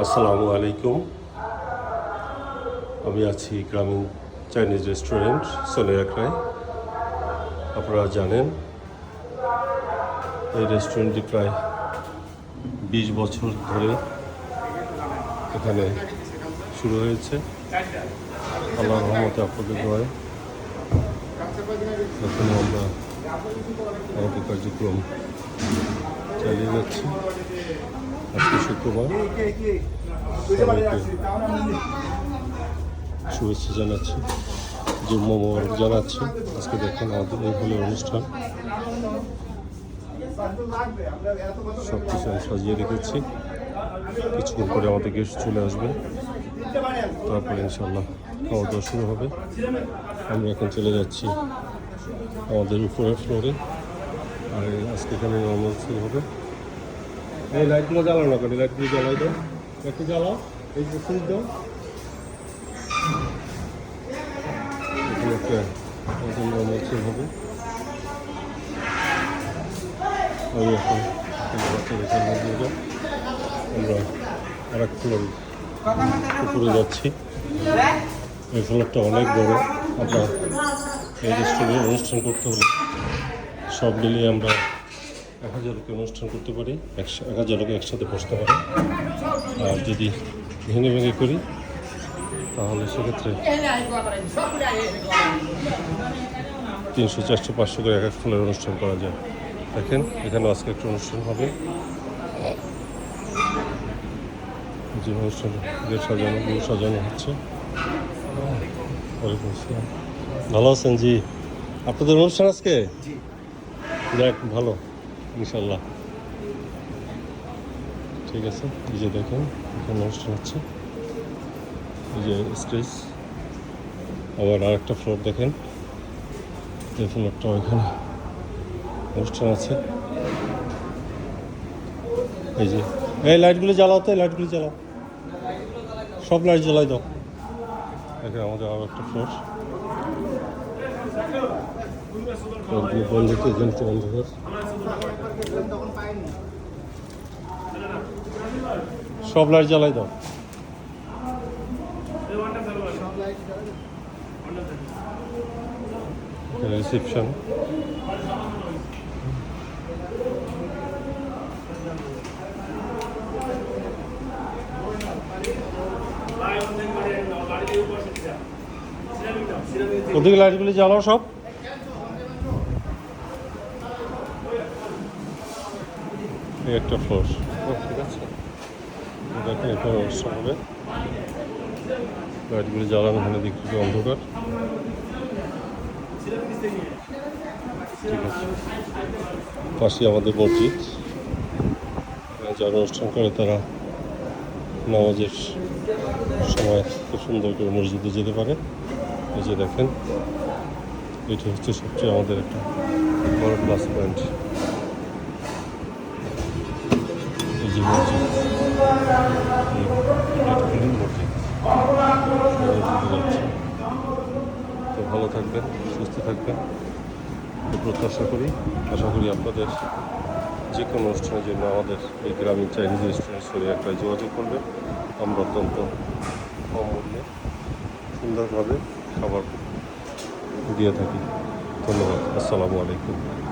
আসসালামু আলাইকুম। আমি আছি গ্রামীণ চাইনিজ রেস্টুরেন্ট সোনিয়াকড়ায়। আপনারা জানেন এই রেস্টুরেন্টটি প্রায় 20 বছর ধরে এখানে শুরু হয়েছে। আল্লাহর রহমতে আপনাদের দোয়ায় এখন আমরা আমাদের কার্যক্রম চালিয়ে যাচ্ছি। আজকে শুক্রবার, সবাইকে শুভেচ্ছা জানাচ্ছি, জুম্মা মোবারক জানাচ্ছি। আজকে দেখেন আমাদের এই হলের অনুষ্ঠান, সব কিছু আমি সাজিয়ে রেখেছি। কিছুক্ষণ পরে আমাদের গেস্ট চলে আসবে, তারপরে ইনশাল্লাহ খাওয়া দাওয়া শুরু হবে। আমরা এখন চলে যাচ্ছি আমাদের উপরের ফ্লোরে, আর আজকে এখানে নর্মাল সেল হবে। এই লাইটগুলো জ্বালাও না কেন? লাইটগুলো জ্বালাই দাও, একটু জ্বালাও, এই যে সুইচ দাও। এখানে একটা নর্মাল সেল হবে। আমি এখন বাচ্চাদের আমরা আর এক ফ্লোর উপরে যাচ্ছি। এই ফ্লোরটা অনেক বড়। আমরা এই রেস্টুরেন্টে অনুষ্ঠান করতে হলে সব মিলিয়ে আমরা 1000 লোকের অনুষ্ঠান করতে পারি, 1000 লোক একসাথে বসতে পারে। আর যদি ভেঙে ভেঙে করি তাহলে সেক্ষেত্রে 300, 400, 500 করে এক ফ্লোরের অনুষ্ঠান করা যায়। দেখেন এখানে আজকে একটা অনুষ্ঠান হবে, যে অনুষ্ঠান সাজানো হচ্ছে। ওয়ালাইকুম আসসালাম, ভালো আছেন? জি, আপনাদের অনুষ্ঠান আজকে? যাক, ভালো, ইনশাল্লাহ। ঠিক আছে, এই যে দেখেন এখানে অনুষ্ঠান হচ্ছে, এই যে স্টেজ। আবার আর একটা ফ্লোর দেখেন, এই ফ্লোরটা ওইখানে অনুষ্ঠান আছে। এই যে এই লাইটগুলো জ্বালাও, তো লাইটগুলো জ্বালাও, সব লাইট জ্বালাই দাও। এখানে আমাদের আরও একটা ফ্লোর, বন্ধ তো অন্ধকার। সব লাইট জ্বালাই দাও। রিসেপশন, ওদিকে লাইটগুলি জ্বালাও সব। এই একটা ফ্লোর, ঠিক আছে। দেখেন এখানে অনুষ্ঠান হবে, লাইটগুলি জ্বালানো, এখানে দিকে অন্ধকার। ঠিক আছে, পাশে আমাদের মসজিদ, যারা অনুষ্ঠান করে তারা নামাজের সময় খুব সুন্দর করে মসজিদে যেতে পারে। এই যে দেখেন, এটা হচ্ছে সবচেয়ে আমাদের একটা বড় প্লাস পয়েন্ট। এই যে মসজিদ, মসজিদ যাচ্ছে। তো ভালো থাকবেন, সুস্থ থাকবেন, প্রত্যাশা করি। আশা করি আপনাদের যে কোনো অনুষ্ঠানের জন্য আমাদের এই গ্রামীণ চাইনিজ রেস্টুরেন্ট সোনিয়াকড়ায় যোগাযোগ করবেন। আমরা অত্যন্ত কম মূল্যে সুন্দরভাবে খাবার দিয়ে থাকি। ধন্যবাদ, আসসালামু আলাইকুম।